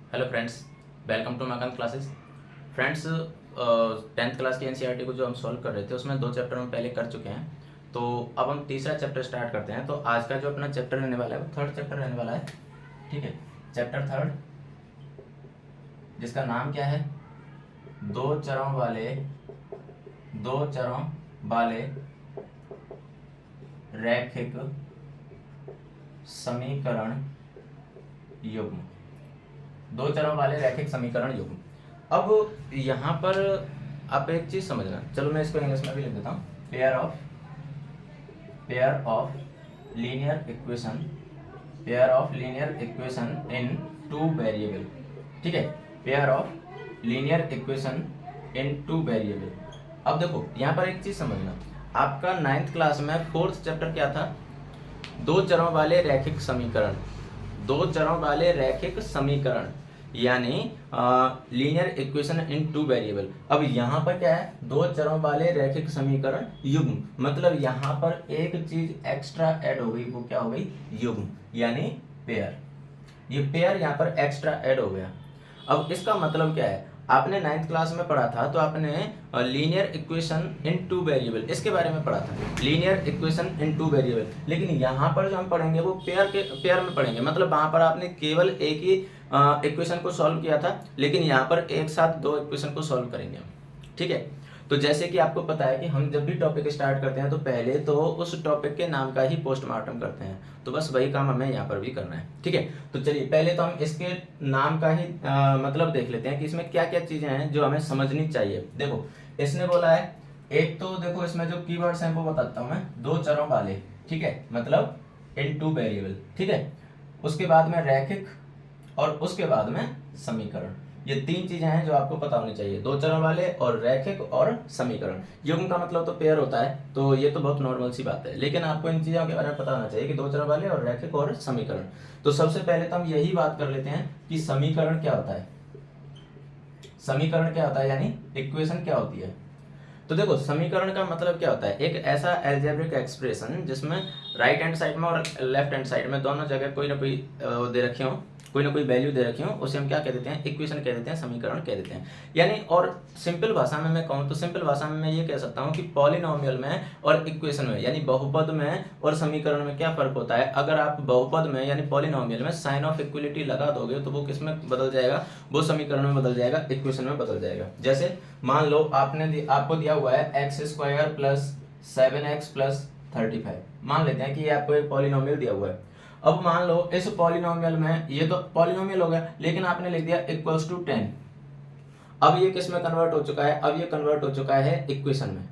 Hello friends, welcome to मकान classes. Friends, 10th class की NCERT को जो हम सॉल्व कर रहे थे उसमें 2 चैप्टर हम पहले कर चुके हैं। तो अब हम तीसरा चैप्टर स्टार्ट करते हैं। तो आज का जो अपना चैप्टर रहने वाला है वो थर्ड चैप्टर रहने वाला है। ठीक है, चैप्टर थर्ड जिसका नाम क्या है, दो चरों वाले रैखिक समीकरण युग्म। दो चरों वाले रैखिक समीकरण युग्म। अब यहाँ पर आप एक चीज समझना, चलो मैं इसको इंग्लिश में भी लिख देता हूँ। Pair of linear equation in two variable. ठीक है, pair of linear equation in two variable. अब देखो यहाँ पर एक चीज समझना, आपका 9th क्लास में 4th चैप्टर क्या था, दो चरों वाले रैखिक समीकरण यानी linear equation in two variable. अब यहाँ पर क्या है, दो चरों वाले रैखिक समीकरण युग्म, मतलब यहाँ पर एक चीज एक्स्ट्रा ऐड हो गई, वो क्या हो गई, युग्म यानी पेयर। ये पेयर यहाँ पर एक्स्ट्रा ऐड हो गया। अब इसका मतलब क्या है, आपने 9th क्लास में पढ़ा था तो आपने linear equation in two variable इसके बारे में पढ़ा था, linear equation in two variable. लेकिन यहाँ पर जो हम पढ़ेंगे वो पेयर में पढ़ेंगे, मतलब वहाँ पर आपने केवल एक ही इक्वेशन को सॉल्व किया था, लेकिन यहाँ पर एक साथ दो इक्वेशन को सॉल्व करेंगे हम। ठीक है, तो जैसे कि आपको पता है कि हम जब भी टॉपिक स्टार्ट करते हैं तो पहले तो उस टॉपिक के नाम का ही पोस्टमार्टम करते हैं, तो बस वही काम हमें यहाँ पर भी करना है। ठीक है, तो चलिए पहले तो हम इसके नाम का ही मतलब देख लेते हैं कि इसमें क्या क्या चीजें हैं जो हमें समझनी चाहिए। देखो इसने बोला है, एक तो देखो इसमें जो कीवर्ड्स हैं वो बताता हूँ मैं, दो चरों वाले, ठीक है, मतलब इन टू वेरिएबल। ठीक है, उसके बाद में रैखिक और उसके बाद में समीकरण। ये तीन चीजें हैं जो आपको पता होनी चाहिए, दो चरों वाले और रैखिक और समीकरण। युग्म का मतलब तो पेयर होता है, तो ये तो बहुत नॉर्मल सी बात है, लेकिन आपको इन चीजों के बारे में पता होना चाहिए कि दो चरों वाले और रैखिक और समीकरण। तो सबसे पहले तो हम यही बात कर लेते हैं कि समीकरण क्या होता है। समीकरण क्या होता है यानी इक्वेशन क्या होती है। तो देखो समीकरण का मतलब क्या होता है, एक ऐसा एल्जेब्रिक एक्सप्रेशन जिसमें राइट हैंड साइड में और लेफ्ट हैंड साइड में दोनों जगह कोई ना कोई दे रखी हो, कोई ना कोई वैल्यू दे रखी हो, उसे हम क्या कह देते हैं, इक्वेशन कह देते हैं, समीकरण कह देते हैं। यानी और सिंपल भाषा में मैं कहूँ तो सिंपल भाषा में मैं ये कह सकता हूँ कि पॉलिनोमियल में और इक्वेशन में यानी बहुपद में और समीकरण में क्या फर्क होता है। अगर आप बहुपद में यानी पॉलिनोमियल में साइन ऑफ इक्वलिटी लगा दोगे तो वो किस में बदल जाएगा, वो समीकरण में बदल जाएगा, इक्वेशन में बदल जाएगा। जैसे मान लो आपको दिया हुआ है x² प्लस 7x प्लस 35, मान लेते हैं कि ये आपको एक पॉलिनोमियल दिया हुआ है। अब मान लो इस पॉलिनोमियल में, ये तो पॉलिनोमियल हो गया, लेकिन आपने लिख दिया इक्वल्स टू 10। अब ये किस में कन्वर्ट हो चुका है, अब ये कन्वर्ट हो चुका है इक्वेशन में।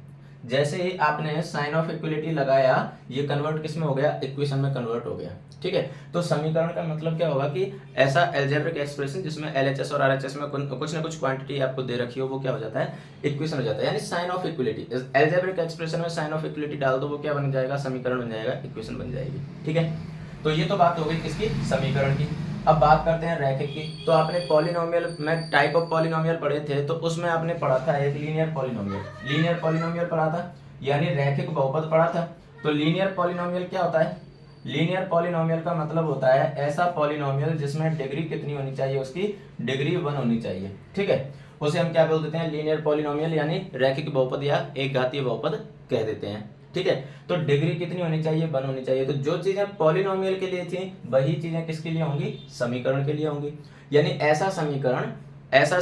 जैसे ही आपने साइन ऑफ इक्वलिटी लगाया, ये कन्वर्ट किस में हो गया, इक्वेशन में कन्वर्ट हो गया। ठीक है, तो समीकरण का मतलब क्या होगा कि ऐसा एल्जेब्रिक एक्सप्रेशन जिसमें एलएचएस और आरएचएस में कुछ ना कुछ क्वांटिटी आपको दे रखी हो, वो क्या हो जाता है, इक्वेशन हो जाता है। यानी sign of equality, algebraic expression में साइन ऑफ इक्वलिटी डाल दो, वो क्या बन जाएगा, समीकरण बन जाएगा, इक्वेशन बन जाएगी। ठीक है, तो ये तो बात हो गई किसकी, समीकरण की। अब बात करते हैं रैखिक की। तो आपने पॉलिनोमियल में टाइप ऑफ पॉलिनोमियल पढ़े थे, तो उसमें आपने पढ़ा था एक लीनियर पॉलिनोमियल पढ़ा था, यानी रैखिक बहुपद पढ़ा था। तो लीनियर पॉलिनोमियल क्या होता है, लीनियर पॉलिनोमियल का मतलब होता है ऐसा पॉलिनोमियल जिसमें डिग्री कितनी होनी चाहिए, उसकी डिग्री 1 होनी चाहिए। ठीक है, उसे हम क्या बोल देते हैं, लीनियर पॉलिनोमियल यानी रैखिक बहुपद या एक घातीय बहुपद कह देते हैं। ठीक है, तो डिग्री कितनी होनी चाहिए, 1 होनी चाहिए। तो जो चीजें पॉलिनोमियल के लिए थी वही चीजें किसके लिए होंगी, समीकरण के लिए होंगी। यानी ऐसा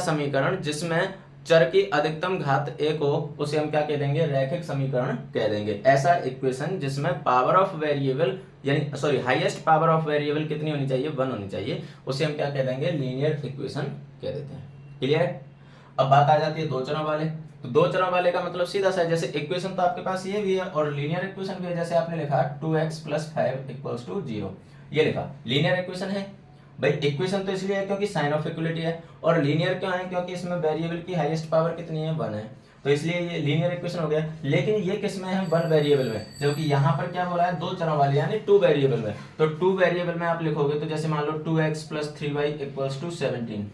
समीकरण जिसमें चर की अधिकतम घात 1 हो, उसे हम क्या कह देंगे, रैखिक समीकरण कह देंगे। ऐसा इक्वेशन जिसमें पावर ऑफ वेरिएबल यानी sorry highest power of variable कितनी होनी चाहिए, 1 होनी चाहिए, उसे हम क्या कह देंगे, लीनियर इक्वेशन कह देते हैं। क्लियर है। अब बात आ जाती है दो चरों वाले। तो दो चरों वाले का मतलब सीधा सा है, जैसे इक्वेशन तो आपके पास ये भी है और लीनियर इक्वेशन भी है। जैसे आपने लिखा 2x प्लस 5 इक्वल्स टू 0, ये लिखा लीनियर इक्वेशन है। भाई इक्वेशन तो इसलिए है क्योंकि साइन ऑफ इक्वलिटी है, और लीनियर क्यों है, क्योंकि इसमें वेरिएबल की हाईएस्ट पावर कितनी है, 1 है, तो इसलिए ये लीनियर इक्वेशन हो गया। लेकिन ये किस में है, 1 वेरिएबल में, जबकि यहाँ पर क्या बोला है, दो चरों वाले यानी 2 वेरिएबल में। तो 2 वेरिएबल में आप लिखोगे तो जैसे मान लो 2x plus 3y equals to 17,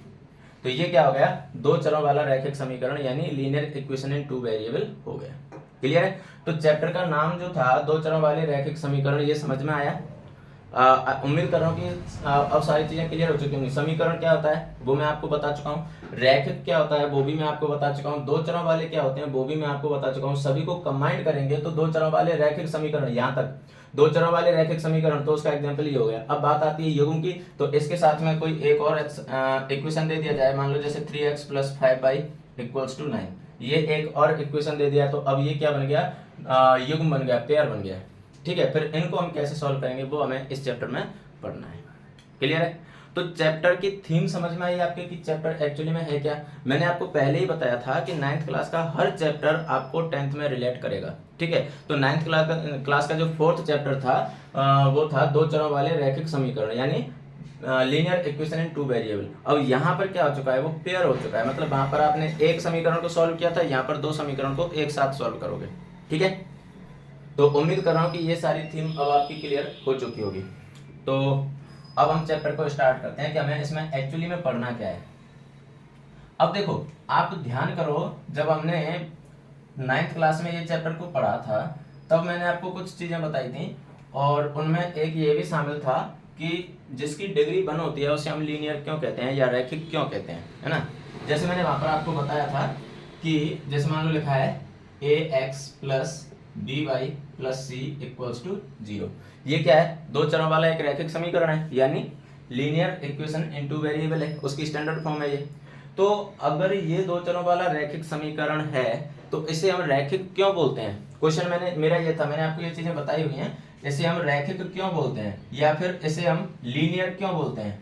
तो ये क्या हो गया, दो चरों वाला रैखिक समीकरण यानी लीनियर इक्वेशन इन 2 वेरिएबल हो गया। क्लियर है। तो चैप्टर का नाम जो था दो चरों वाले रैखिक समीकरण, ये समझ में आया। उम्मीद कर रहा हूँ कि अब सारी चीजें क्लियर हो चुकी होंगी। समीकरण क्या होता है वो मैं आपको बता चुका हूँ, रैखिक क्या होता है वो भी मैं आपको बता चुका हूँ, दो चरों वाले क्या होते हैं वो भी मैं आपको बता चुका हूँ। सभी को कंबाइंड करेंगे तो दो चरों वाले रैखिक समीकरण, यहाँ तक दो चरों वाले रैखिक समीकरण, तो उसका एग्जाम्पल ये हो गया। अब बात आती है युग्म की, तो इसके साथ में कोई एक और इक्वेशन दे दिया जाए, मान लो जैसे 3x + 5y = 9, ये एक और इक्वेशन दे दिया, तो अब ये क्या बन गया, युग्म बन गया, पेयर बन गया। ठीक है, फिर इनको हम कैसे सॉल्व करेंगे वो हमें इस चैप्टर में पढ़ना है। क्लियर है? तो चैप्टर की थीम समझ में आई आपके कि चैप्टर एक्चुअली में है क्या। मैंने आपको पहले ही बताया था कि 9th क्लास का हर चैप्टर आपको 10th में रिलेट करेगा। ठीक है, तो 9th क्लास का जो 4th चैप्टर था वो था दो चरों वाले रैखिक समीकरण, यानी linear equation in two variable. अब यहाँ पर क्या हो चुका है, वो पेयर हो चुका है, मतलब वहां पर आपने एक समीकरण को सॉल्व किया था, यहाँ पर दो समीकरण को एक साथ सॉल्व करोगे। ठीक है, तो उम्मीद कर रहा हूँ कि ये सारी थीम अब आपकी क्लियर हो चुकी होगी। तो अब हम चैप्टर को स्टार्ट करते हैं कि हमें इसमें एक्चुअली में पढ़ना क्या है। अब देखो, आप ध्यान करो, जब हमने 9th क्लास में ये चैप्टर को पढ़ा था तब मैंने आपको कुछ चीजें बताई थी, और उनमें एक ये भी शामिल था कि जिसकी डिग्री 1 होती है उसे हम लीनियर क्यों कहते हैं या रैखिक क्यों कहते हैं, है ना। जैसे मैंने वहां पर आपको बताया था कि जैसे मान लो लिखा है ax + by + c = 0, ये क्या है, दो चरों वाला एक रैखिक समीकरण है, यानी linear equation in two variable है, उसकी स्टैंडर्ड फॉर्म है ये। तो अगर ये दो चरों वाला रैखिक समीकरण है तो इसे हम रैखिक क्यों बोलते हैं। क्वेश्चन मेरा ये था, मैंने आपको ये चीजें बताई हुई हैं, इसे हम रैखिक क्यों बोलते हैं या फिर इसे हम लीनियर क्यों बोलते हैं।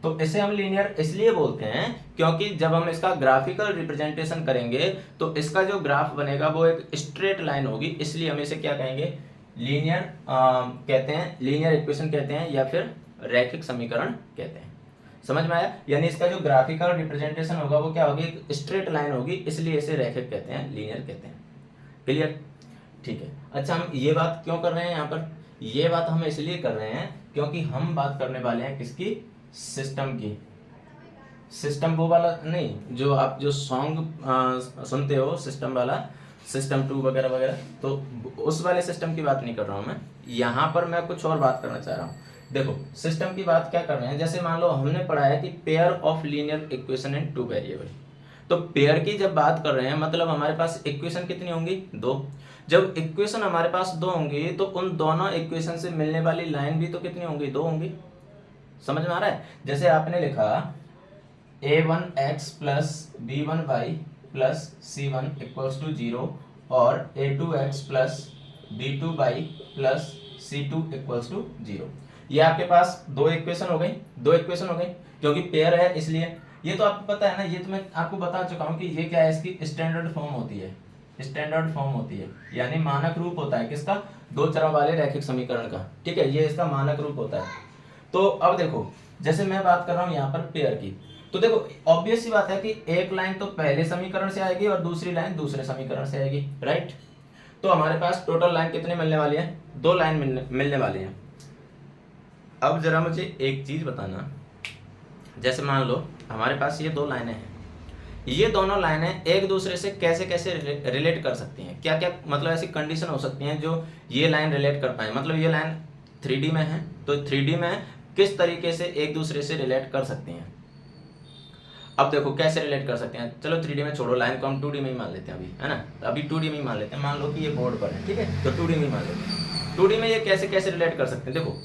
तो इसे हम लीनियर इसलिए बोलते हैं क्योंकि जब हम इसका ग्राफिकल रिप्रेजेंटेशन करेंगे तो इसका जो ग्राफ बनेगा वो एक स्ट्रेट लाइन होगी, इसलिए हम इसे क्या कहेंगे, लीनियर कहते हैं, लीनियर इक्वेशन कहते हैं या फिर रैखिक समीकरण कहते हैं। समझ में आया? यानी इसका जो ग्राफिकल रिप्रेजेंटेशन होगा वो क्या होगी, एक स्ट्रेट लाइन होगी, इसलिए इसे रैखिक कहते हैं, लीनियर कहते हैं। क्लियर? ठीक है। अच्छा, हम ये बात क्यों कर रहे हैं यहाँ पर, ये बात हम इसलिए कर रहे हैं क्योंकि हम बात करने वाले हैं किसकी, सिस्टम की। सिस्टम वो वाला नहीं जो आप जो सॉन्ग सुनते हो, सिस्टम वाला, सिस्टम 2 वगैरह वगैरह, तो उस वाले सिस्टम की बात नहीं कर रहा हूं मैं। यहाँ पर मैं कुछ और बात करना चाह रहा हूँ। देखो, सिस्टम की बात क्या कर रहे हैं, जैसे मान लो हमने पढ़ा है कि pair of linear equation in two variable, तो पेयर की जब बात कर रहे हैं मतलब हमारे पास इक्वेशन कितनी होंगी, दो। जब इक्वेशन हमारे पास दो होंगी तो उन दोनों इक्वेशन से मिलने वाली लाइन भी तो कितनी होंगी, दो होंगी। समझ में आ रहा है? जैसे आपने लिखा a1x + b1y + c1 = 0 और a2x + b2y + c2 = 0, ये आपके पास दो इक्वेशन हो गई, दो इक्वेशन हो गई, क्योंकि पेयर है इसलिए। ये तो आपको पता है ना, ये तो मैं आपको बता चुका हूं कि ये क्या है, इसकी स्टैंडर्ड फॉर्म होती है, स्टैंडर्ड फॉर्म होती है, यानी मानक रूप होता है किसका, दो चरों वाले रैखिक समीकरण का। ठीक है, ये इसका मानक रूप होता है। तो अब देखो, जैसे मैं बात कर रहा हूं यहाँ पर पेयर की, तो देखो ऑब्वियस सी बात है कि एक लाइन तो पहले समीकरण से आएगी और दूसरी लाइन दूसरे समीकरण से आएगी, राइट। तो हमारे पास टोटल लाइन कितने मिलने वाली है, दो लाइन मिलने वाली है। अब जरा मुझे एक चीज बताना, जैसे मान लो हमारे पास ये दो लाइनें हैं, ये दोनों लाइनें एक दूसरे से कैसे कैसे रिलेट कर सकती हैं, क्या क्या मतलब ऐसी कंडीशन हो सकती हैं जो ये लाइन रिलेट कर पाए। मतलब ये लाइन 3D में है तो 3D में किस तरीके से एक दूसरे से रिलेट कर सकती हैं। अब देखो कैसे रिलेट कर सकते हैं, चलो 3D में छोड़ो, लाइन को हम 2D में ही मान लेते हैं अभी, है ना। तो अभी 2D में ही मान लेते हैं, मान लो कि ये बोर्ड पर है, ठीक है, तो 2D में ही मान लेते हैं। 2D में ये कैसे कैसे रिलेट कर सकते हैं, देखो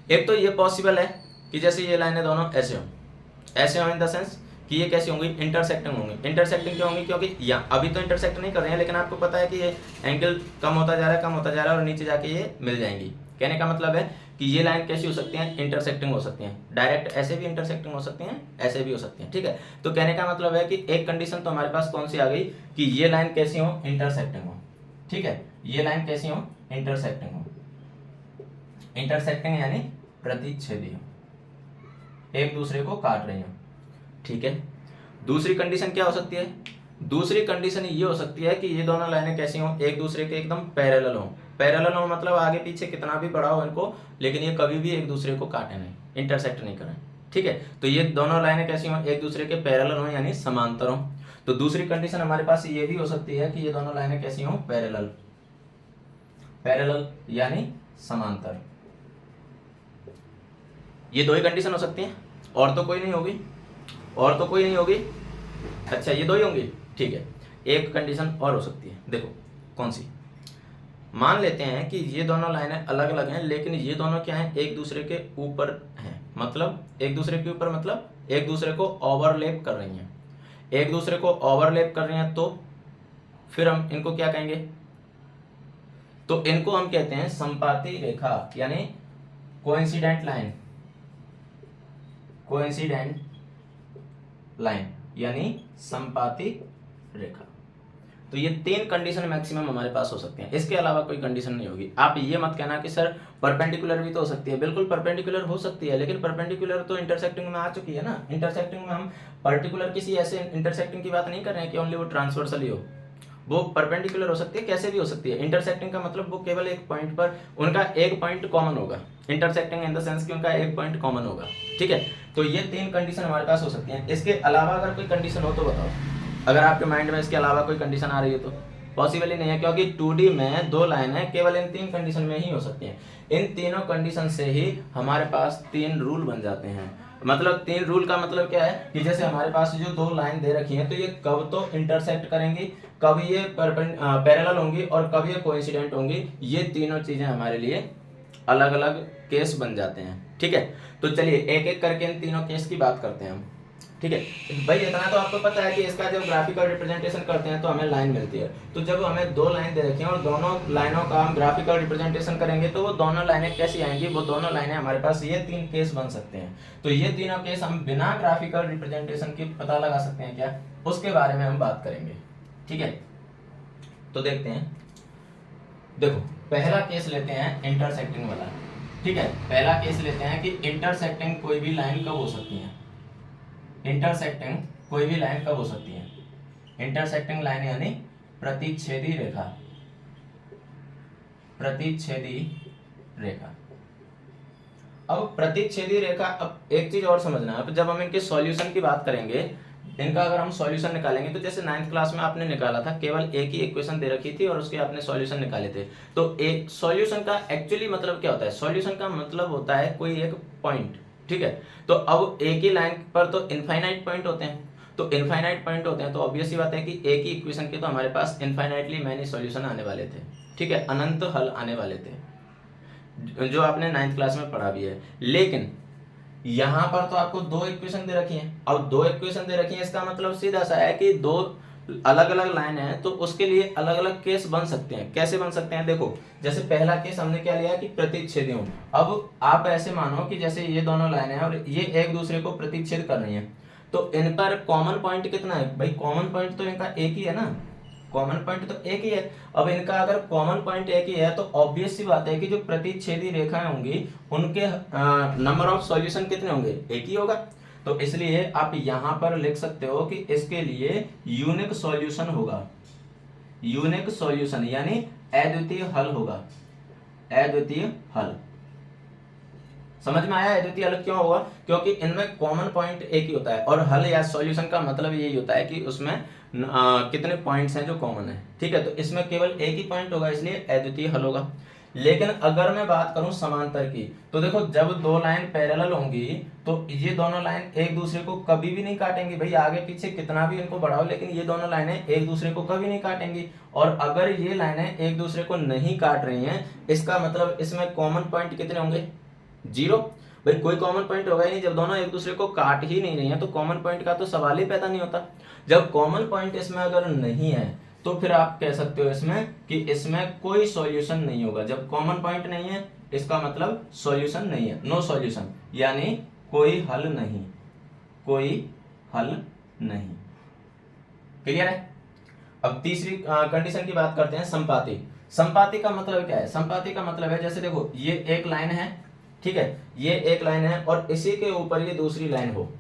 एक तो ये पॉसिबल है कि जैसे ये लाइनें दोनों ऐसे हो इन द सेंस कि ये कैसी होंगी, इंटरसेक्टिंग होंगी। इंटरसेक्टिंग क्यों होंगी, क्योंकि यहाँ अभी तो इंटरसेक्ट नहीं कर रहे हैं, लेकिन आपको पता है कि ये एंगल कम होता जा रहा है, कम होता जा रहा है, और नीचे जाके ये मिल जाएंगी। कहने का मतलब है कि ये लाइन कैसी हो सकती हैं, इंटरसेक्टिंग हो सकती हैं, डायरेक्ट ऐसे भी इंटरसेक्टिंग हो सकती हैं, ऐसे भी हो सकती हैं। ठीक है, तो कहने का मतलब है कि एक कंडीशन तो हमारे पास कौन सी आ गई कि ये लाइन कैसी हो, इंटरसेक्टिंग हो। ठीक है, ये लाइन कैसी हो, इंटरसेक्टिंग हो। इंटरसेक्टिंग यानी प्रतिच्छेदी हो, एक दूसरे को काट रही हो। ठीक है, दूसरी कंडीशन क्या हो सकती है, दूसरी कंडीशन ये हो सकती है कि ये दोनों लाइनें कैसी हो, एक दूसरे के एकदम पैरेलल हो। पैरेलल हो मतलब आगे पीछे कितना भी बड़ा हो इनको, लेकिन ये कभी भी एक दूसरे को काटे नहीं, इंटरसेक्ट नहीं करें। ठीक है, तो ये दोनों लाइनें कैसी हो, एक दूसरे के पैरेलल हो यानी समांतर हो। तो दूसरी कंडीशन हमारे पास ये भी हो सकती है कि ये दोनों लाइनें कैसी हो, पैरेलल, पैरेलल यानी समांतर। ये दो ही कंडीशन हो सकती हैं, और तो कोई नहीं होगी, और तो कोई नहीं होगी। अच्छा ये दो ही होंगी, ठीक है। एक कंडीशन और हो सकती है, देखो कौन सी। मान लेते हैं कि ये दोनों लाइनें अलग अलग हैं, लेकिन ये दोनों क्या हैं, एक दूसरे के ऊपर हैं। मतलब एक दूसरे के ऊपर मतलब एक दूसरे को ओवरलैप कर रही हैं, एक दूसरे को ओवरलैप कर रही हैं, तो फिर हम इनको क्या कहेंगे, तो इनको हम कहते हैं संपाती रेखा, यानी कोइंसिडेंट लाइन, कोइंसिडेंट लाइन यानी संपाती रेखा। तो ये तीन कंडीशन मैक्सिमम हमारे पास हो सकते हैं, इसके अलावा कोई कंडीशन नहीं होगी। आप ये मत कहना कि सर परपेंडिकुलर भी तो हो सकती है, बिल्कुल परपेंडिकुलर हो सकती है, लेकिन परपेंडिकुलर तो इंटरसेक्टिंग में आ चुकी है ना। इंटरसेक्टिंग में हम पर्टिकुलर किसी ऐसे इंटरसेक्टिंग की बात नहीं कर रहे हैं कि ओनली वो ट्रांसवर्सल ही हो, वो परपेंडिकुलर हो सकती है, कैसे भी हो सकती है। इंटरसेक्टिंग का मतलब वो केवल एक पॉइंट पर, उनका एक पॉइंट कॉमन होगा, इंटरसेक्टिंग इन द सेंस कि उनका एक पॉइंट कॉमन होगा, ठीक है। तो ये तीन कंडीशन हमारे पास हो सकती हैं। इसके अलावा अगर कोई कंडीशन हो तो बताओ, अगर आपके माइंड में इसके अलावा कोई कंडीशन आ रही है तो पॉसिबल ही नहीं है, क्योंकि 2D में दो लाइनें केवल इन तीन कंडीशन में ही हो सकती हैं। इन तीनों कंडीशन से ही हमारे पास तीन रूल बन जाते हैं। मतलब तीन रूल का मतलब क्या है कि जैसे हमारे पास जो दो लाइन दे रखी हैं, तो ये कब तो इंटरसेक्ट करेंगी, कब ये पैरेलल होंगी और कब ये कोइंसिडेंट होंगी। ये तीनों चीजें हमारे लिए अलग अलग केस बन जाते हैं, ठीक है। तो चलिए एक एक करके इन तीनों केस की बात करते हैं हम, ठीक है भाई। इतना तो आपको पता है कि इसका जब ग्राफिकल रिप्रेजेंटेशन करते हैं तो हमें लाइन मिलती है। तो जब हमें दो लाइन दे रखी हैं और दोनों लाइनों का हम ग्राफिकल रिप्रेजेंटेशन करेंगे, तो वो दोनों लाइनें कैसी आएंगी, वो दोनों लाइनें हमारे पास ये तीन केस बन सकते हैं। तो ये तीनों केस हम बिना ग्राफिकल रिप्रेजेंटेशन के पता लगा सकते हैं क्या, उसके बारे में हम बात करेंगे, ठीक है। तो देखते हैं, देखो पहला केस लेते हैं इंटरसेक्टिंग वाला, ठीक है। पहला केस लेते हैं कि इंटरसेक्टिंग कोई भी लाइन कब हो सकती है, इंटरसेक्टिंग कोई भी लाइन कब हो सकती है। इंटरसेक्टिंग लाइन यानी प्रतिच्छेदी रेखा, प्रतिच्छेदी रेखा। अब प्रतिच्छेदी रेखा, अब एक चीज और समझना, अब जब हम इनके सॉल्यूशन की बात करेंगे, इनका अगर हम सॉल्यूशन निकालेंगे, तो जैसे 9th क्लास में आपने निकाला था, केवल एक ही इक्वेशन दे रखी थी और उसके आपने सॉल्यूशन निकाले थे। तो एक सॉल्यूशन का एक्चुअली मतलब क्या होता है, सॉल्यूशन का मतलब होता है कोई एक पॉइंट, ठीक है। तो अब एक ही लाइन पर तो इनफाइनाइट पॉइंट होते हैं, तो इनफाइनाइट पॉइंट होते हैं, तो ऑब्वियस सी बात है कि एक ही इक्वेशन के तो हमारे पास इनफाइनाइटली मैनी सॉल्यूशन आने वाले थे, ठीक है, अनंत हल आने वाले थे, जो आपने 9th क्लास में पढ़ा भी है। लेकिन यहां पर तो आपको दो इक्वेशन दे रखी हैं, और दो इक्वेशन दे रखी हैं, इसका मतलब सीधा सा है कि दो अलग अलग लाइन है, तो उसके लिए अलग अलग केस बन सकते हैं। कैसे बन सकते हैं, देखो जैसे पहला केस हमने क्या लिया कि प्रतिच्छेदी हूं। अब आप ऐसे मानो कि जैसे ये दोनों लाइन है और ये एक दूसरे को प्रतिच्छेद कर रही हैं, तो इन पर कॉमन पॉइंट कितना है भाई, कॉमन पॉइंट तो इनका एक ही है ना, कॉमन पॉइंट तो एक ही है। अब इनका अगर कॉमन पॉइंट एक ही है, तो ऑब्वियस सी बात है कि जो प्रतिच्छेदी रेखाएं होंगी उनके नंबर ऑफ सॉल्यूशन कितने होंगे, एक ही होगा। तो इसलिए आप यहां पर लिख सकते हो कि इसके लिए यूनिक सॉल्यूशन होगा, यूनिक सॉल्यूशन यानी अद्वितीय हल होगा, अद्वितीय हल। समझ में आया अद्वितीय हल क्यों होगा, क्योंकि इनमें कॉमन पॉइंट एक ही होता है, और हल या सॉल्यूशन का मतलब यही होता है कि उसमें कितने पॉइंट्स हैं जो कॉमन है, ठीक है। तो इसमें केवल एक ही पॉइंट होगा, इसलिए अद्वितीय हल होगा। लेकिन अगर मैं बात करूं समांतर की, तो देखो जब दो लाइन पैरेलल होंगी, तो ये दोनों लाइन एक दूसरे को कभी भी नहीं काटेंगी भाई, आगे पीछे कितना भी इनको बढ़ाओ, लेकिन ये दोनों लाइनें एक दूसरे को कभी नहीं काटेंगी। और अगर ये लाइनें एक दूसरे को नहीं काट रही हैं, इसका मतलब इसमें कॉमन पॉइंट कितने होंगे, जीरो। भाई कोई कॉमन पॉइंट होगा ही नहीं, जब दोनों एक दूसरे को काट ही नहीं रही हैं, तो कॉमन पॉइंट का तो सवाल ही पैदा नहीं होता। जब कॉमन पॉइंट इसमें अगर नहीं है, तो फिर आप कह सकते हो इसमें कि इसमें कोई सॉल्यूशन नहीं होगा। जब कॉमन पॉइंट नहीं है, इसका मतलब सॉल्यूशन नहीं है, नो सॉल्यूशन, यानी कोई हल नहीं, कोई हल नहीं। क्लियर है। अब तीसरी कंडीशन की बात करते हैं, संपाती। संपाती का मतलब क्या है, संपाती का मतलब है जैसे देखो ये एक लाइन है, ठीक है, ये एक लाइन है और इसी के ऊपर ये दूसरी लाइन हो,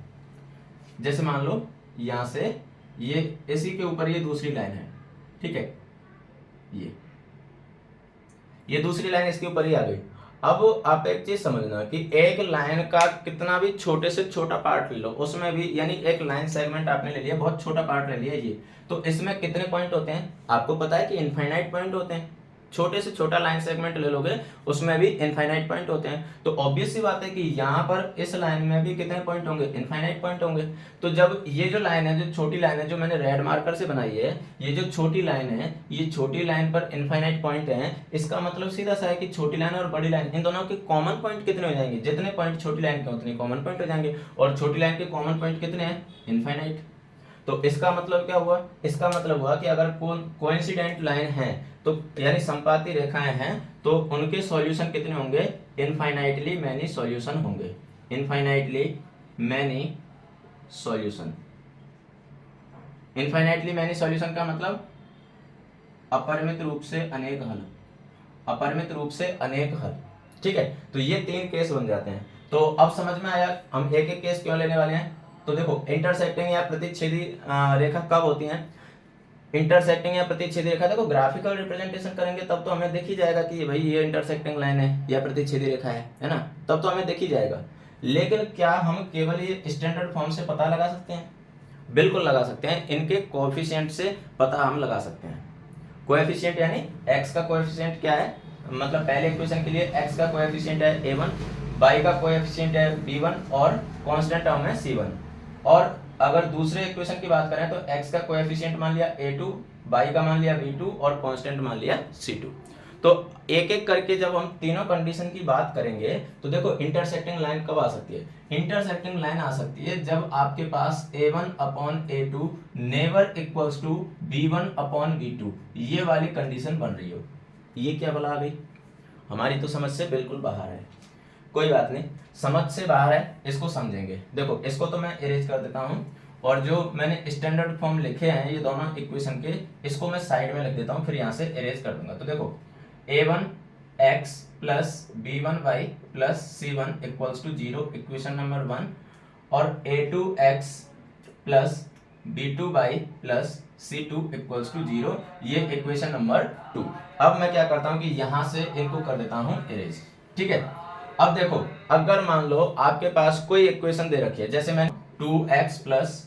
जैसे मान लो यहां से ये इसी के ऊपर ये दूसरी लाइन है, ठीक है, ये दूसरी लाइन इसके ऊपर ही आ गई। अब आप एक चीज समझना कि एक लाइन का कितना भी छोटे से छोटा पार्ट ले लो, उसमें भी यानी एक लाइन सेगमेंट आपने ले लिया, बहुत छोटा पार्ट ले लिया ये, तो इसमें कितने पॉइंट होते हैं, आपको पता है कि इनफाइनाइट पॉइंट होते हैं। छोटे से छोटा लाइन सेगमेंट ले लोगे उसमें भी इनफाइनाइट पॉइंट होते हैं। तो ऑब्वियस सी बात है कि यहाँ पर इस लाइन में भी कितने पॉइंट होंगे, इनफाइनाइट पॉइंट होंगे। तो जब ये जो लाइन है, जो छोटी लाइन है जो मैंने रेड मार्कर से बनाई है, ये जो छोटी लाइन है, ये छोटी लाइन पर इनफाइनाइट पॉइंट है, इसका मतलब सीधा सा है कि छोटी लाइन और बड़ी लाइन इन दोनों के कॉमन पॉइंट कितने हो जाएंगे, जितने पॉइंट छोटी लाइन के उतने कॉमन पॉइंट हो जाएंगे, और छोटी लाइन के कॉमन पॉइंट कितने हैं, इनफाइनाइट। तो इसका मतलब क्या हुआ, इसका मतलब हुआ कि अगर कोइंसिडेंट लाइन है तो यानी संपाती रेखाएं हैं तो उनके सॉल्यूशन कितने होंगे, इनफाइनाइटली मैनी सॉल्यूशन होंगे, infinitely many solution. Infinitely many solution का मतलब अपरिमित रूप से अनेक हल, अपरिमित रूप से अनेक हल। ठीक है, तो ये 3 केस बन जाते हैं। तो अब समझ में आया हम एक एक केस क्यों लेने वाले हैं। तो देखो इंटरसेक्टिंग या प्रतिच्छेदी रेखा कब होती है, इंटरसेक्टिंग या प्रतिच्छेदी रेखा देखो ग्राफिकल रिप्रेजेंटेशन करेंगे तब तो हमें दिख ही जाएगा कि भाई ये इंटरसेक्टिंग लाइन है या प्रतिच्छेदी रेखा है ना, तब तो हमें दिख ही जाएगा। लेकिन क्या हम केवल ये स्टैंडर्ड फॉर्म से पता लगा सकते हैं, बिल्कुल लगा सकते हैं, इनके कोएफिशिएंट से पता हम लगा सकते हैं। कोएफिशिएंट यानी x का कोएफिशिएंट क्या है, मतलब पहले इक्वेशन के लिए x का कोएफिशिएंट है a1, y का कोएफिशिएंट है b1 और कांस्टेंट टर्म है c1। और अगर दूसरे इक्वेशन की बात करें तो x का कोएफिशिएंट मान लिया a2, y का मान लिया b2 और कांस्टेंट मान लिया c2। तो एक एक करके जब हम तीनों कंडीशन की बात करेंगे तो देखो इंटरसेक्टिंग लाइन कब आ सकती है, इंटरसेक्टिंग लाइन आ सकती है जब आपके पास a1 upon a2 never equals to b1 upon b2 ये वाली कंडीशन बन रही हो। ये क्या बोला अभी, हमारी तो समझ से बिल्कुल बाहर है, कोई बात नहीं, समझ से बाहर है, इसको समझेंगे। देखो इसको तो मैं इरेज कर देता हूं और जो मैंने स्टैंडर्ड फॉर्म लिखे हैं ये दोनों इक्वेशन के, इसको मैं साइड में लिख देता हूं, फिर यहां से इरेज कर दूंगा। तो देखो a1x plus b1y plus c1 equals to 0 equation number 1, और a2x plus b2y plus c2 equals to 0 ये इक्वेशन नंबर 2। अब मैं क्या करता हूं कि यहां से इनको कर देता हूं इरेज। ठीक है, अब देखो अगर मान लो आपके पास कोई इक्वेशन दे रखी है, जैसे मैं 2x plus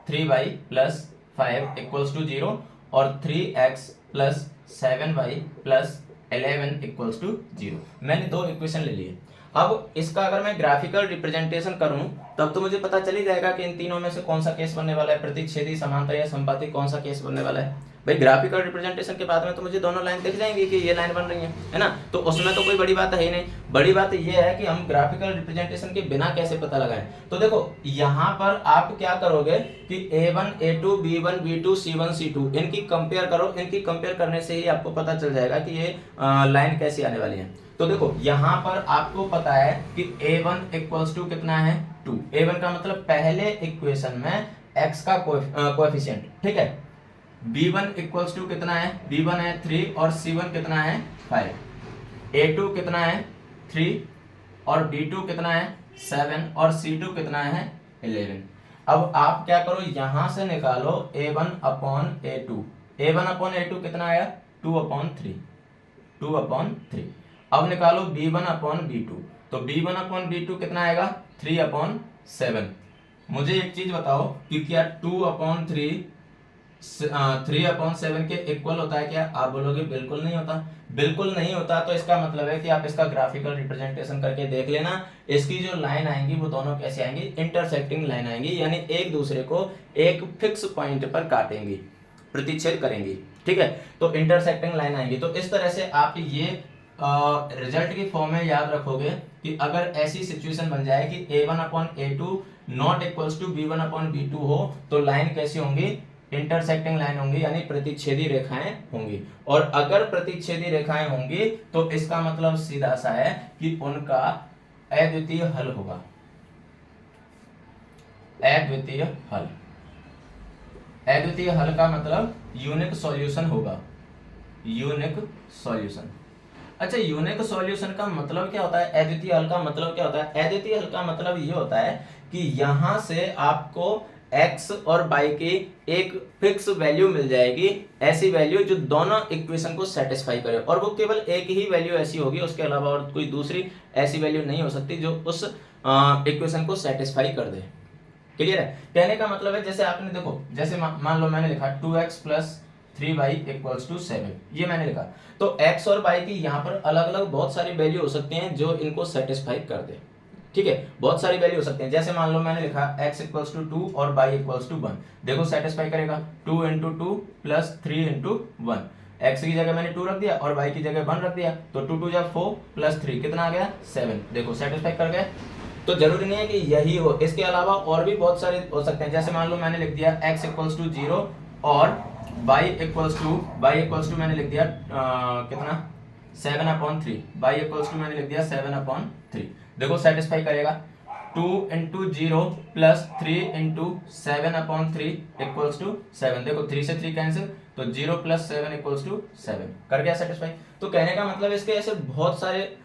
3y plus 5 equals to 0 और 3x plus 7y plus 11 equals to 0, मैंने 2 इक्वेशन ले लिए। अब इसका अगर मैं ग्राफिकल रिप्रेजेंटेशन करूं तब तो मुझे पता चल ही जाएगा कि इन तीनों में से कौन सा केस बनने वाला है, प्रतिच्छेदी, समांतर या संपाती कौन सा केस बनने वाला है। भाई ग्राफिकल रिप्रेजेंटेशन के बाद में तो मुझे दोनों लाइन दिख जाएंगी कि ये लाइन बन रही है ना, तो उसमें तो कोई बड़ी बात है ही नहीं। बड़ी बात ये है कि हम ग्राफिकल रिप्रेजेंटेशन के बिना कैसे पता लगाएं। तो देखो यहाँ पर आप क्या करोगे कि a1 a2 b1 b2 c1 c2 इनकी कंपेयर करो, इनकी कंपेयर करने से ही आपको पता चल जाएगा कि ये लाइन कैसी आने वाली है। तो देखो यहाँ पर आपको पता है कि a1 इक्वल्स टू कितना है 2, a1 का मतलब पहले इक्वेशन में x का कोएफिशिएंट, ठीक है। b1 इक्वल्स टू कितना है, b1 है 3 और c1 कितना है 5, a2 कितना है 3 और b2 कितना है 7 और c2 कितना है 11। अब आप क्या करो यहां से निकालो a1 upon a2, a1 upon a2 कितना आया 2 अपॉन 3, 2 अपॉन 3। अब निकालो b1 अपॉन b2, तो b1 अपॉन b2 कितना आएगा 3 अपॉन 7। मुझे एक चीज बताओ कि क्या 2 अपॉन 3 अपॉन 7 के इक्वल होता है क्या? आप बोलोगे बिल्कुल नहीं होता। बिल्कुल नहीं होता तो इसका मतलब है कि आप इसका ग्राफिकल रिप्रेजेंटेशन करके देख लेना। इसकी जो लाइन आएंगी वो दोनों कैसे आएंगी, इंटरसेक्टिंग लाइन आएंगी, यानी एक दूसरे को एक फिक्स पॉइंट पर काटेंगी, प्रतिच्छेद करेंगी, ठीक है। तो इंटरसेक्टिंग लाइन आएंगी। तो इस तरह से आप ये रिजल्ट की फॉर्म में याद रखोगे कि अगर ऐसी सिचुएशन बन जाए कि a1 upon a2 not equals to b1 upon b2 हो तो लाइन कैसी होंगी, इंटरसेक्टिंग लाइन होंगी, यानी प्रतिच्छेदी रेखाएं होंगी। और अगर प्रतिच्छेदी रेखाएं होंगी तो इसका मतलब सीधा सा है कि उनका अद्वितीय हल होगा, अद्वितीय हल। अद्वितीय हल का मतलब यूनिक सॉल्यूशन होगा, यूनिक सॉल्यूशन। अच्छा, यूनिक सॉल्यूशन का मतलब क्या होता है, अद्वितीय हल का मतलब क्या होता है? अद्वितीय हल का मतलब ये होता है कि यहां से आपको x और y की एक फिक्स वैल्यू मिल जाएगी, ऐसी वैल्यू जो दोनों इक्वेशन को सेटिस्फाई करे, और वो केवल एक ही वैल्यू ऐसी होगी, उसके अलावा और कोई दूसरी ऐसी वैल्यू नहीं हो सकती जो उस इक्वेशन को सेटिस्फाई कर दे। क्लियर है? कहने का मतलब है जैसे आपने देखो, जैसे मान लो मैंने लिखा 2x plus 3y equals to 7, ये मैंने लिखा। तो x और y की यहाँ पर अलग अलग बहुत सारी वैल्यू हो सकती हैं जो इनको सेटिस्फाई कर दे। ठीक है, बहुत सारी वैल्यू हो सकती हैं। जैसे मान लो मैंने लिखा x इक्वल्स टू 2 और y इक्वल्स टू 1, देखो सेटिस्फाई करेगा 2 इंटू 2 प्लस 3 इंटू 1। x की जगह मैंने 2 रख दिया और y की जगह 1 रख दिया, तो 2 2 जा 4 प्लस 3 कितना आ गया 7, देखो सेटिस्फाई कर गए। तो जरूरी नहीं है कि यही हो, इसके अलावा और भी बहुत सारे हो सकते हैं। जैसे मान लो मैंने लिख दिया x इक्वल्स टू 0 और y इक्वल्स टू मैंने लिख दिया कितना 7/3, y इक्वल्स टू मैंने लिख दिया 7/3, देखो सेटिस्फाई करेगा 2 into 0 plus 3 into 7/3 equals to 7, देखो 3 से 3 कैंसिल, तो 0 प्लस 7 इक्वल्स टू 7, कर गया सेटिस्फाई। तो कहने का मतलब इसके ऐसे बहुत सारे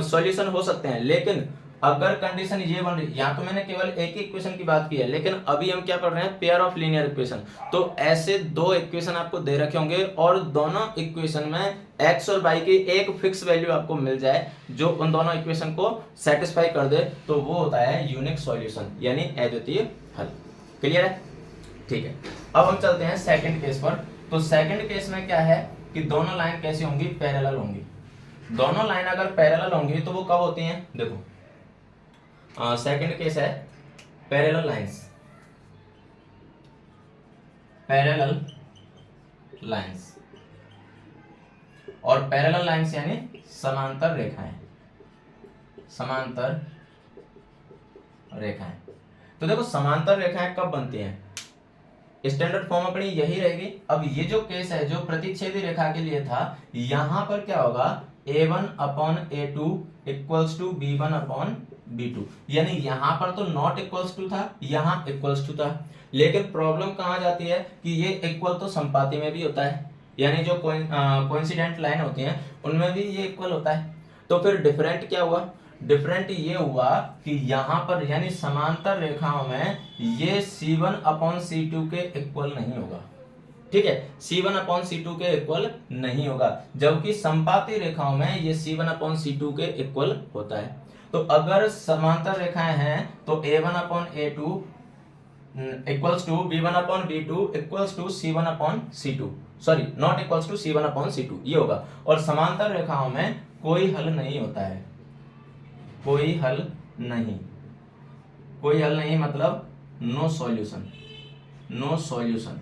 सॉल्यूशन हो सकते हैं, लेकिन अगर कंडीशन ये बन रही, यहाँ तो मैंने केवल एक ही इक्वेशन की बात की है, लेकिन अभी हम क्या पढ़ रहे हैं, पेयर ऑफ लीनियर इक्वेशन। तो ऐसे दो इक्वेशन आपको दे रखे होंगे और दोनों इक्वेशन में x और y की एक फिक्स वैल्यू आपको मिल जाए जो उन दोनों इक्वेशन को सेटिस्फाई कर दे, तो वो होता है यूनिक सॉल्यूशन, यानी अद्वितीय हल। क्लियर है? ठीक है, अब हम चलते हैं सेकंड केस पर। तो सेकंड केस में क्या है कि दोनों लाइन कैसी होंगी, पैरेलल होंगी। दोनों लाइन अगर पैरेलल होंगी तो वो कब होती हैं, देखो सेकंड केस है पैरेलल लाइंस, पैरेलल लाइंस, और पैरेलल लाइंस यानी समांतर रेखाएं, समांतर रेखाएं। तो देखो समांतर रेखाएं कब बनती हैं, स्टैंडर्ड फॉर्म अपनी यही रहेगी। अब ये जो केस है जो प्रतिच्छेदी रेखा के लिए था, यहां पर क्या होगा, a1/a2 इक्वल्स टू b1/b2, यानी यहां पर तो नॉट इक्वल्स टू था, यहां इक्वल्स टू था। लेकिन प्रॉब्लम कहां जाती है कि ये इक्वल तो संपाती में भी होता है, यानी जो कोइंसिडेंट लाइन होती हैं उनमें भी ये इक्वल होता है। तो फिर डिफरेंट क्या हुआ, डिफरेंट ये हुआ कि यहां पर यानी समांतर रेखाओं में ये C1/C2 के इक्वल नहीं होगा। ठीक है, C1/C2 के इक्वल नहीं होगा, जबकि संपाती रेखाओं में ये C1/C2 के इक्वल होता है। तो अगर समांतर रेखाएं हैं तो A1/A2 equals to B1/B2 equals to C1/C2, sorry not equals to C1/C2 ये होगा। और समांतर रेखाओं में कोई हल नहीं होता है, कोई हल नहीं, कोई हल नहीं मतलब नो सॉल्यूशन, नो सॉल्यूशन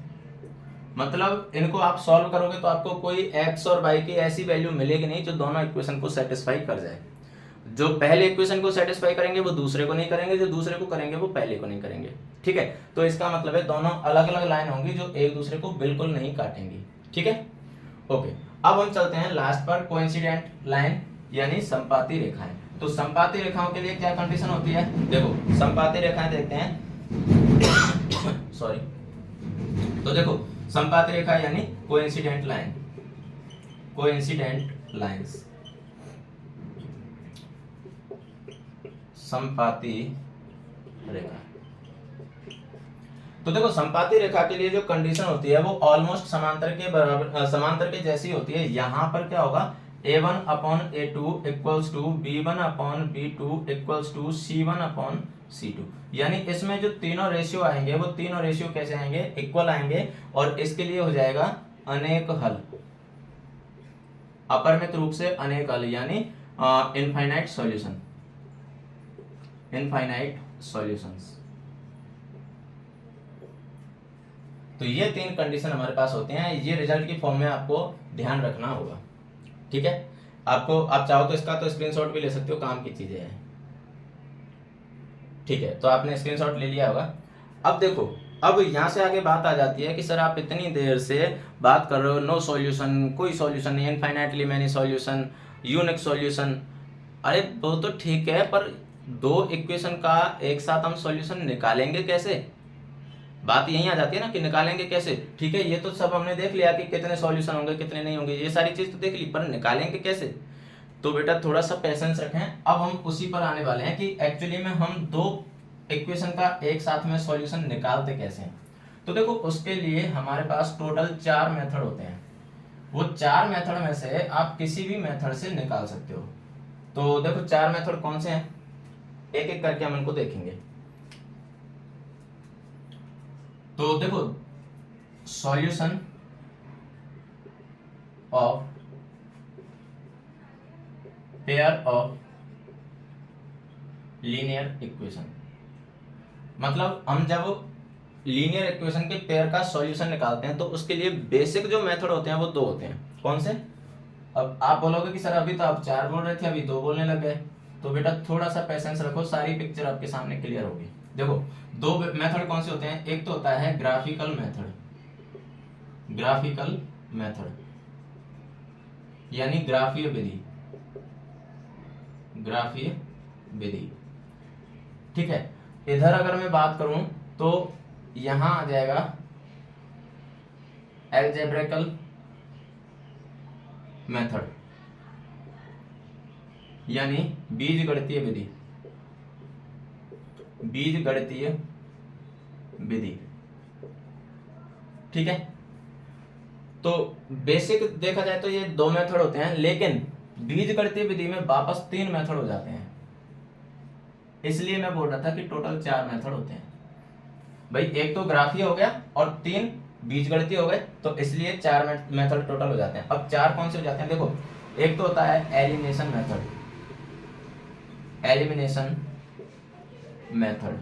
मतलब इनको आप सॉल्व करोगे तो आपको कोई x और y की ऐसी वैल्यू मिलेगी नहीं जो दोनों इक्वेशन को सेटिस्फाई कर जाए। जो पहले इक्वेशन को सेटिस्फाई करेंगे वो दूसरे को नहीं करेंगे, जो दूसरे को करेंगे वो पहले को नहीं करेंगे। ठीक है, तो इसका मतलब है दोनों अलग अलग लाइन होंगी जो एक दूसरे को बिल्कुल नहीं काटेंगी। ठीक है, ओके। अब हम चलते हैं लास्ट पर, कोइंसिडेंट लाइन यानी संपाती रेखाएं। तो संपाती रेखाओं के लिए क्या कंडीशन होती है, देखो संपाती रेखाएं देखते हैं सॉरी। तो देखो संपाती रेखा यानी कोइंसिडेंट लाइन, कोइंसिडेंट लाइंस, संपाती रेखा। तो देखो संपाती रेखा के लिए जो कंडीशन होती है वो ऑलमोस्ट समांतर के बराबर, समांतर के जैसी होती है। यहां पर क्या होगा, A1/A2 equals to B1/B2 equals to C1/C2, यानी इसमें जो तीनों रेशियो आएंगे वो तीनों रेशियो कैसे आएंगे, इक्वल आएंगे। और इसके लिए हो जाएगा अनेक हल, अपरिमित रूप से अनेक हल, यानी इनफाइनाइट सॉल्यूशन, इनफाइनाइट सॉल्यूशंस। तो ये तीन कंडीशन हमारे पास होते हैं, ये रिजल्ट की फॉर्म में आपको ध्यान रखना होगा। ठीक है, आपको आप चाहो तो इसका तो स्क्रीनशॉट भी ले सकते हो, काम की चीजें हैं। ठीक है, तो आपने स्क्रीनशॉट ले लिया होगा। अब देखो, अब यहाँ से आगे बात आ जाती है कि सर आप इतनी देर से बात कर रहे हो नो सॉल्यूशन, कोई सॉल्यूशन नहीं, infinitely many solution, unique solution. अरे वो तो ठीक है, पर दो इक्वेशन का एक साथ हम सॉल्यूशन निकालेंगे कैसे, बात यही आ जाती है ना कि निकालेंगे कैसे। ठीक है, ये तो सब हमने देख लिया कि कितने सॉल्यूशन होंगे कितने नहीं होंगे, ये सारी चीज तो देख ली, पर निकालेंगे कैसे। तो बेटा थोड़ा सा पेशेंस रखें, अब हम उसी पर आने वाले हैं कि एक्चुअली में हम दो इक्वेशन का एक साथ में सॉल्यूशन निकालते कैसे हैं। तो देखो उसके लिए हमारे पास टोटल 4 मेथड होते हैं, वो 4 मेथड में से आप किसी भी मेथड से निकाल सकते हो। तो देखो 4 मेथड कौन से हैं, एक एक करके हम इनको देखेंगे। तो देखो solution of pair of linear equation. मतलब हम जब लीनियर इक्वेशन के पेयर का सॉल्यूशन निकालते हैं तो उसके लिए बेसिक जो मेथड होते हैं वो दो होते हैं। कौन से? अब आप बोलोगे कि सर अभी तो आप 4 बोल रहे थे, अभी 2 बोलने लग गए। तो बेटा थोड़ा सा पेशेंस रखो, सारी पिक्चर आपके सामने क्लियर होगी। देखो, दो मेथड कौन से होते हैं? एक तो होता है ग्राफिकल मेथड, ग्राफिकल मेथड यानी ग्राफीय विधि, ग्राफीय विधि। ठीक है, इधर अगर मैं बात करूं तो यहां आ जाएगा एल्जेब्रिकल मेथड यानी बीजगणितीय विधि, बीजगणितीय विधि। ठीक है, तो बेसिक देखा जाए तो ये 2 मेथड होते हैं, लेकिन बीजगणितीय विधि में वापस 3 मेथड हो जाते हैं। इसलिए मैं बोल रहा था कि टोटल 4 मेथड होते हैं भाई। एक तो ग्राफीय हो गया और 3 बीजगणितीय हो गए, तो इसलिए 4 मेथड टोटल हो जाते हैं। अब 4 कौन से हो जाते हैं? देखो, एक तो होता है एलिमिनेशन मेथड, एलिमिनेशन मेथड।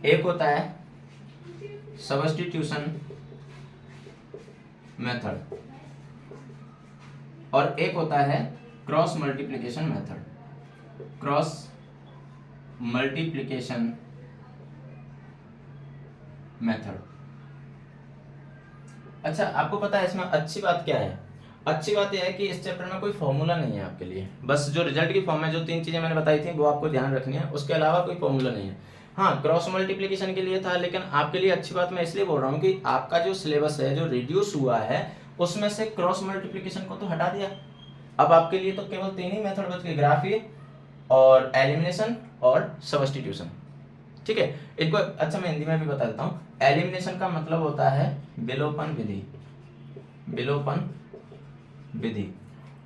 एक होता है सब्स्टिट्यूशन मेथड और एक होता है cross multiplication method, cross multiplication method. अच्छा, आपको पता है इसमें अच्छी बात क्या है? अच्छी बात यह है कि इस चैप्टर में कोई फॉर्मूला नहीं है आपके लिए। बस जो रिजल्ट की फॉर्म में जो 3 चीजें मैंने बताई थी वो आपको ध्यान रखनी है, उसके अलावा कोई फॉर्मूला नहीं है। हाँ, क्रॉस मल्टीप्लिकेशन के लिए था, लेकिन आपके लिए अच्छी बात मैं इसलिए बोल रहा हूँ कि आपका जो सिलेबस है जो रिड्यूस हुआ है उसमें से क्रॉस मल्टीप्लिकेशन को तो हटा दिया। अब आपके लिए तो केवल 3 ही मेथड बच गए, ग्राफीय और एलिमिनेशन और सब्स्टिट्यूशन। ठीक है, इनको अच्छा मैं हिंदी में भी बता देता हूँ। एलिमिनेशन का मतलब होता है विलोपन विधि, विलोपन विधि,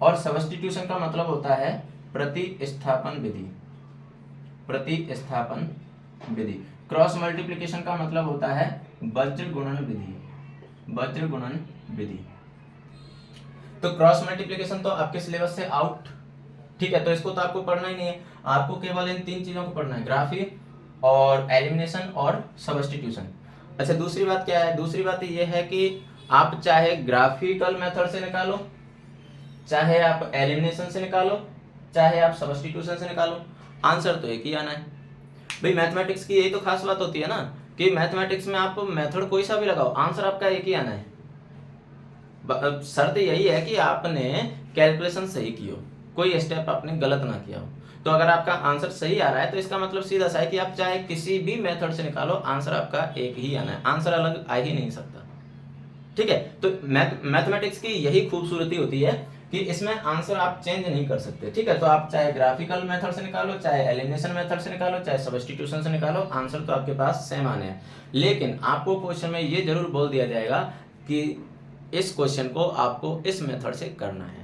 और सब्स्टिट्यूशन का मतलब होता है प्रतिस्थापन विधि, प्रतिस्थापन विधि। क्रॉस मल्टीप्लिकेशन का मतलब होता है वज्र गुणन विधि, वज्र गुणन विधि। तो क्रॉस मल्टीप्लिकेशन तो आपके सिलेबस से आउट। ठीक है, तो इसको तो आपको पढ़ना ही नहीं है, आपको केवल इन 3 चीजों को पढ़ना है, ग्राफी और एलिमिनेशन और सब्स्टिट्यूशन। अच्छा, दूसरी बात क्या है? दूसरी बात ये है कि आप चाहे ग्राफिकल मेथड से निकालो, चाहे आप एलिमिनेशन से निकालो, चाहे आप सब्स्टिट्यूशन से निकालो, आंसर तो एक ही आना है। भाई मैथमेटिक्स की यही तो खास बात होती है ना कि मैथमेटिक्स में आप मेथड कोई सा भी लगाओ, आंसर आपका एक ही आना है। शर्त यही है कि आपने कैलकुलेशन सही की हो, कोई स्टेप आपने गलत ना किया हो। तो अगर आपका आंसर सही आ रहा है तो इसका मतलब सीधा सा है कि आप चाहे किसी भी मेथड से निकालो, आंसर आपका एक ही आना है, आंसर अलग आ ही नहीं सकता। ठीक है, तो मैथमेटिक्स की यही खूबसूरती होती है कि इसमें आंसर आप चेंज नहीं कर सकते। ठीक है, तो आप चाहे ग्राफिकल मेथड से निकालो, चाहे एलिमिनेशन मेथड से निकालो, चाहे सब्स्टिट्यूशन से निकालो, आंसर तो आपके पास सेम आने हैं। लेकिन आपको क्वेश्चन में ये जरूर बोल दिया जाएगा कि इस क्वेश्चन को आपको इस मेथड से करना है।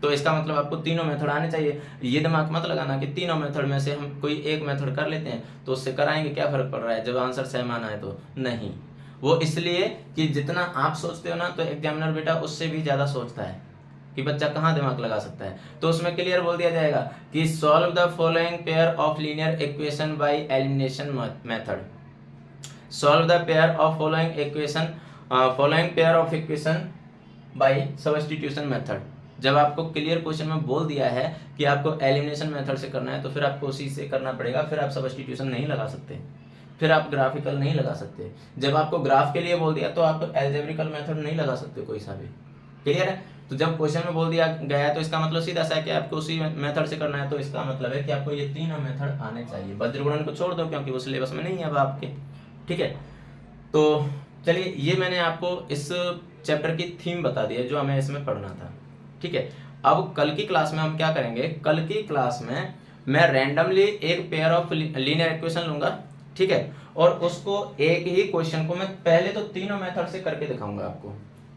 तो इसका मतलब आपको तीनों मेथड आने चाहिए। ये दिमाग मत लगाना कि तीनों मेथड में से हम कोई एक मेथड कर लेते हैं तो उससे कराएंगे, क्या फर्क पड़ रहा है जब आंसर सेम आना है तो। नहीं, वो इसलिए कि जितना आप सोचते हो ना, तो एग्जामिनर बेटा उससे भी ज़्यादा सोचता है कि बच्चा कहाँ दिमाग लगा सकता है। तो उसमें क्लियर बोल दिया जाएगा कि solve the following pair of linear equation by elimination method, solve the pair of following equation, following pair of equation by substitution method. जब आपको क्लियर क्वेश्चन में बोल दिया है कि आपको एलिमिनेशन मेथड से करना है तो फिर आपको उसी से करना पड़ेगा, फिर आप सब्स्टिट्यूशन नहीं लगा सकते, फिर आप ग्राफिकल नहीं लगा सकते। जब आपको ग्राफ के लिए बोल दिया तो आप एल्जेब्रिकल मेथड नहीं लगा सकते कोई सा भी। क्लियर है? तो जब क्वेश्चन में बोल दिया गया है तो इसका मतलब सीधा सा है कि आपको उसी मेथड से करना है, तो इसका मतलब है कि आपको ये तीनों मेथड आने चाहिए। वज्रगुणन को छोड़ दो क्योंकि वो सिलेबस में नहीं है अब आपके। ठीक है, तो चलिए ये मैंने आपको इस चैप्टर की थीम बता दी है जो हमें इसमें पढ़ना था। ठीक है, अब कल की क्लास में हम क्या करेंगे? कल की क्लास में मैं रैंडमली एक पेयर ऑफ लीनियर इक्वेशन लूंगा, ठीक है, और उसको एक ही क्वेश्चन को मैं पहले तो तीनों मेथड से करके दिखाऊंगा आपको।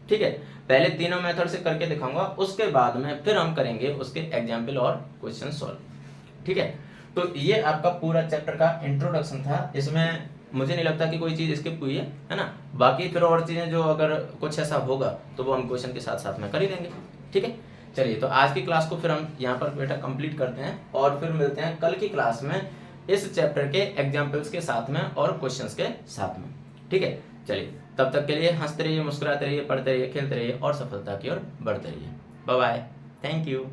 ठीक है, पहले तीनों मेथड से करके दिखाऊंगा, उसके बाद में फिर हम करेंगे उसके एग्जाम्पल और क्वेश्चन सॉल्व। ठीक है, तो ये आपका पूरा चैप्टर का इंट्रोडक्शन था। इसमें मुझे नहीं लगता कि कोई चीज़ स्किप हुई है ना। बाकी फिर और चीज़ें जो अगर कुछ ऐसा होगा तो वो हम क्वेश्चन के साथ साथ में कर ही देंगे, ठीक है। चलिए, तो आज की क्लास को फिर हम यहाँ पर बेटा कंप्लीट करते हैं और फिर मिलते हैं कल की क्लास में इस चैप्टर के एग्जाम्पल्स के साथ में और क्वेश्चंस के साथ में, ठीक है। चलिए, तब तक के लिए हंसते रहिए, मुस्कुराते रहिए, पढ़ते रहिए, खेलते रहिए और सफलता की ओर बढ़ते रहिए। Bye bye, thank you.